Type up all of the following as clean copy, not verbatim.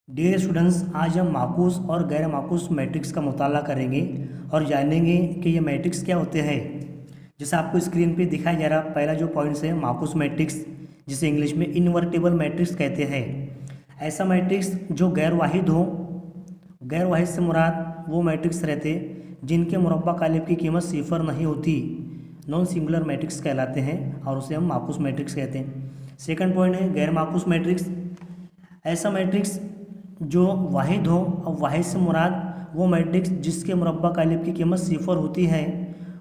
Dear students, आज हम माकूस और गैर माकूस मैट्रिक्स का मुताला करेंगे और जानेंगे कि ये मैट्रिक्स क्या होते हैं। जैसे आपको स्क्रीन पे दिखाया जा रहा पहला जो पॉइंट्स है माकूस मैट्रिक्स, जिसे इंग्लिश में इनवर्टिबल मैट्रिक्स कहते हैं। ऐसा मैट्रिक्स जो गैर वाहिद हो। गैर वाहिद से मुराद वो मैट्रिक्स रहते जिनके मुरब्बा कालिब की कीमत सिफर नहीं होती, नॉन सिंगुलर मैट्रिक्स कहलाते हैं और उसे हम माकूस मैट्रिक्स कहते हैं। सेकंड पॉइंट है गैर माकूस मैट्रिक्स। ऐसा मैट्रिक्स जो वाहिद हो, और वाहिद से मुराद वो मैट्रिक्स जिसके मुरब्बा कालिब की कीमत सिफर होती है,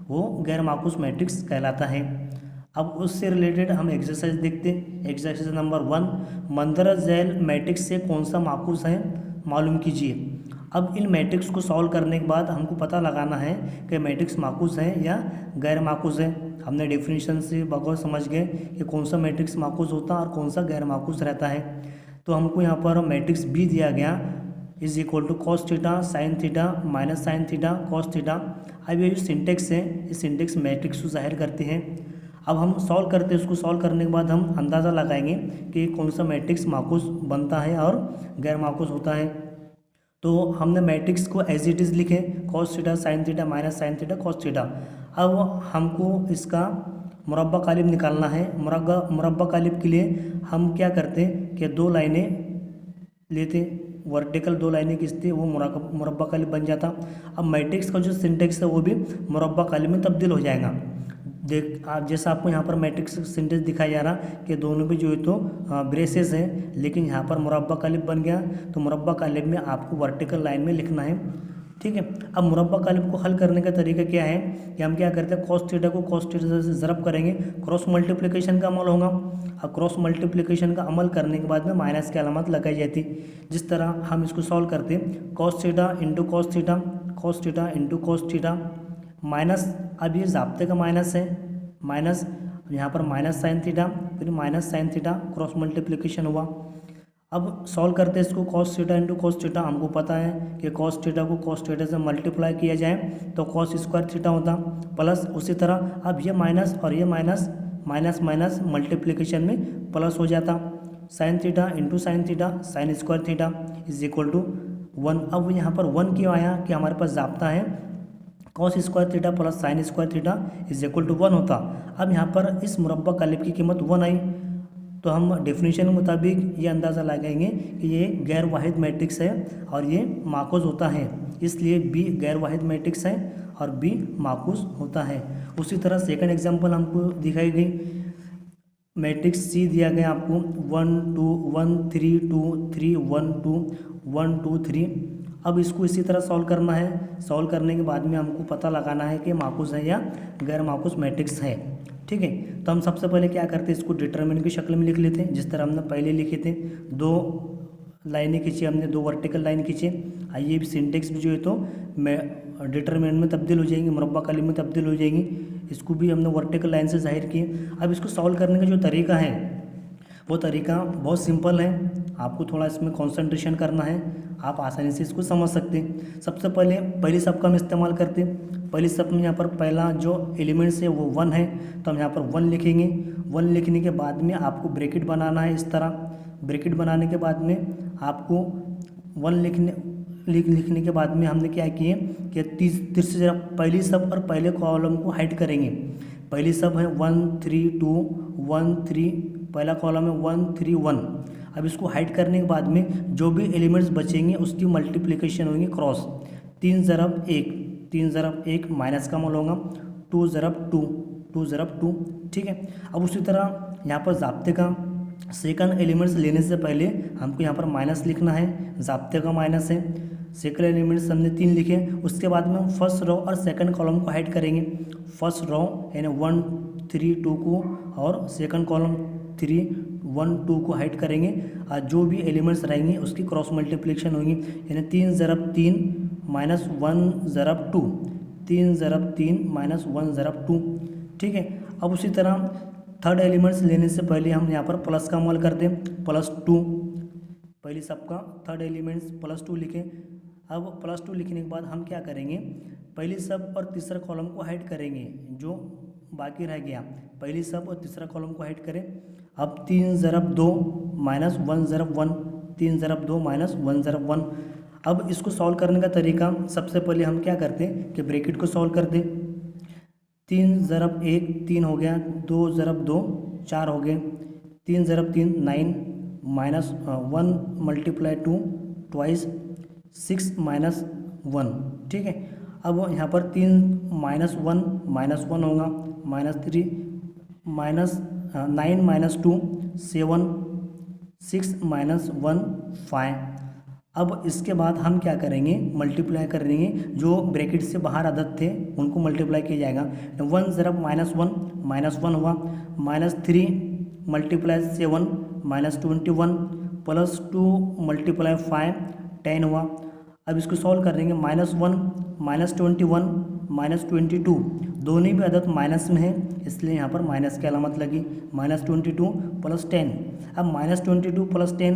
वो गैर माकूस मैट्रिक्स कहलाता है। अब उससे रिलेटेड हम एक्सरसाइज देखते हैं। एक्सरसाइज नंबर 1, मंदर झैल मैट्रिक्स से कौन सा माकूस है मालूम कीजिए। अब इन मैट्रिक्स को सॉल्व करने के बाद हमको पता लगाना है कि मैट्रिक्स माकूस है या गैर माकूस है। हमने डेफिनेशन से बगौर समझ गए कि कौन सा मैट्रिक्स माकूस होता है और कौन सा गैर माकूस रहता है। तो हमको यहाँ पर मैट्रिक्स बी दिया गया is equal to cos theta sine theta minus sine theta cos theta. अब ये जो सिंटेक्स है, इस सिंटेक्स मैट्रिक्स को जाहिर करते हैं। अब हम सॉल्व करते हैं, उसको सॉल्व करने के बाद हम अंदाज़ा लगाएंगे कि कौन सा मैट्रिक्स माकूस बनता है और गैर माकूस होता है। तो हमने मैट्रिक्स को एज इट इज़ लिखे, cos theta sine theta minus sine theta cos theta. अब हमको इसका मुरब्बा कालिब निकालना है। मुरब्बा कालिब के लिए हम क्या करते हैं कि दो लाइनें लेते, वर्टिकल दो लाइनें खींचते, वो मुरब्बा कालिब बन जाता। अब मैट्रिक्स का जो सिंटेक्स है वो भी मुरब्बा कालिब में तब्दील हो जाएगा। जैसा आपको यहाँ पर मैट्रिक्स सिंटेक्स दिखाया जा रहा कि दोनों भी जो है तो ब्रेसेस हैं, लेकिन यहाँ पर मुरब्बा कालिब बन गया। तो मुरब्बा कालिब में आपको वर्टिकल लाइन में लिखना है, ठीक है। अब मुरब्बा कालिब को हल करने का तरीका क्या है कि हम क्या करते हैं, कॉस थीटा को कॉस थीटा से ज़रब करेंगे, क्रॉस मल्टीप्लिकेशन का अमल होगा। अब क्रॉस मल्टीप्लिकेशन का अमल करने के बाद में माइनस की अलामत लगाई जाती। जिस तरह हम इसको सॉल्व करते हैं, cos theta into cos theta, cos theta into cos theta minus, अब ये ज़ाब्ते का माइनस है, माइनस यहाँ पर माइनस साइन थीटा, फिर minus sine theta, cross multiplication हुआ। अब सॉल्व करते हैं इसको, cos theta into cos theta. हमको पता है कि कॉस थीटा को कॉस थीटा से मल्टीप्लाई किया जाए तो कॉस स्क्वायर थीटा होता, प्लस उसी तरह अब ये माइनस और ये माइनस, माइनस माइनस मल्टीप्लिकेशन में प्लस हो जाता, sine theta into sine theta sine square theta is equal to 1। अब यहाँ पर 1 क्यों आया कि हमारे पास जाब्ता है cos square theta plus sine square theta is equal to 1 होता। अब यहाँ पर इस मुरब्बा कालिब की कीमत 1 आई, तो हम डेफिनेशन के मुताबिक ये अंदाज़ा लगाएंगे कि ये गैर वाहिद मैट्रिक्स है और ये माकूस होता है, इसलिए बी गैर वाहिद मैट्रिक्स है और बी माकूस होता है। उसी तरह सेकंड एग्जांपल हमको दिखाई गई, मैट्रिक्स सी दिया गया आपको 1 2 1 3 2 3 1 2 1 2 3। अब इसको इसी तरह सॉल्व करना है। सॉल्व करने के बाद में हमको पता लगाना है कि माकूस है या गैर माकूस मैट्रिक्स है, ठीक है। तो हम सबसे पहले क्या करते हैं, इसको डिटरमिनेंट की शक्ल में लिख लेते हैं, जिस तरह हमने पहले लिखे थे। दो लाइनें खींची हमने, दो वर्टिकल लाइन खींचे। आइए सिंटेक्स भी जो है तो मैं डिटरमिनेंट में तब्दील हो जाएंगी, मुरब्बा कालिब में तब्दील हो जाएंगी। इसको भी हमने वर्टिकल लाइन से जाहिर किए। अब इसको सॉल्व करने का जो तरीका है वो तरीका बहुत सिंपल है, आपको थोड़ा इसमें कंसंट्रेशन करना है, आप आसानी से इसको समझ सकते हैं। सबसे पहले पहली सब का हम इस्तेमाल करते हैं। पहली सब में यहाँ पर पहला जो एलिमेंट्स है वो 1 है, तो हम यहाँ पर 1 लिखेंगे। 1 लिखने के बाद में आपको ब्रैकेट बनाना है इस तरह। ब्रैकेट बनाने के बाद में आपको 1 लिखने के बाद में हमने क्या किए कि तीसरी जरा पहली सब और पहले कॉलम को हाइड करेंगे। पहली सब है 1 3 2 1 3, पहला कॉलम है 1 3 1। अब इसको हाइड करने के बाद में जो भी एलिमेंट्स बचेंगे उसकी मल्टीप्लिकेशन होगी क्रॉस, 3 ज़रब 1, 3 ज़रब 1 माइनस का अमल होगा, 2 ज़रब 2, 2 ज़रब 2, ठीक है। अब उसी तरह यहाँ पर ज़ाब्ते का सेकंड एलिमेंट्स लेने से पहले हमको यहाँ पर माइनस लिखना है, ज़ाब्ते का माइनस है। सेकंड एलिमेंट्स हमने 3 लिखे, उसके बाद में हम फर्स्ट रो और सेकंड कॉलम को हाइड करेंगे। फर्स्ट रो यानी 1 3 2 को और सेकंड कॉलम 3 1 2 को हाइड करेंगे और जो भी एलिमेंट्स रहेंगे उसकी क्रॉस मल्टीप्लिकेशन होगी, यानी 3 ज़रब 3 माइनस 1 ज़रब 2, 3 ज़रब 3 माइनस 1 ज़रब 2, ठीक है। अब उसी तरह थर्ड एलिमेंट्स लेने से पहले हम यहाँ पर प्लस का अमल करते हैं, +2। पहली सबका थर्ड एलिमेंट्स +2 लिखें। अब +2 लिखने के बाद हम क्या करेंगे, पहली सब और तीसरा कॉलम को हाइड करेंगे, जो बाकी रह गया पहली सब और तीसरा कॉलम को हाइड करें। अब 3 ज़रब 2 माइनस 1 ज़रब 1, 3 ज़रब 2 माइनस 1 ज़रब 1। अब इसको सॉल्व करने का तरीका, सबसे पहले हम क्या करते हैं कि ब्रैकेट को सॉल्व कर दें। 3 ज़रब 1 3 हो गया, 2 ज़रब 2 4 हो गए, 3 ज़रब 3 9 माइनस 1 मल्टीप्लाई 2 ट्वाइस 6 माइनस 1। ठीक है, अब यहाँ पर 3 माइनस 1 होगा, माइनस 3 माइनस 9 माइनस 2 7 6 माइनस 1 5। अब इसके बाद हम क्या करेंगे, मल्टीप्लाई करेंगे, जो ब्रैकेट से बाहर अदद थे उनको मल्टीप्लाई किया जाएगा। 1 ज़रब माइनस 1 हुआ, minus 3 multiply 7 minus 21 plus 2 multiply 5 10 हुआ। अब इसको सॉल्व करेंगे, -1 -21 -22 दोनों भी अदद माइनस में है, इसलिए यहाँ पर माइनस की अलामत लगी। -22 प्लस 10, अब -22 प्लस 10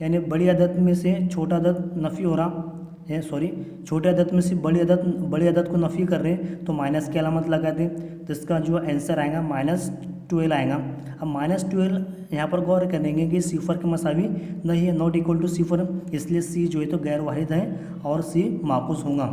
यानी बड़ी अदद में से छोटा अदद नफ़ी हो रहा है, सॉरी छोटे अदद में से बड़ी अदद को नफ़ी कर रहे हैं, तो माइनस की अलामत लगा दें, तो इसका जो आंसर आएगा -12 आएगा। अब -12 यहाँ पर गौर करेंगे कि सिफर के मसावी नहीं है, नॉट इक्वल टू सिफर, इसलिए सी जो है तो गैर वाहिद है और सी माकूस होगा।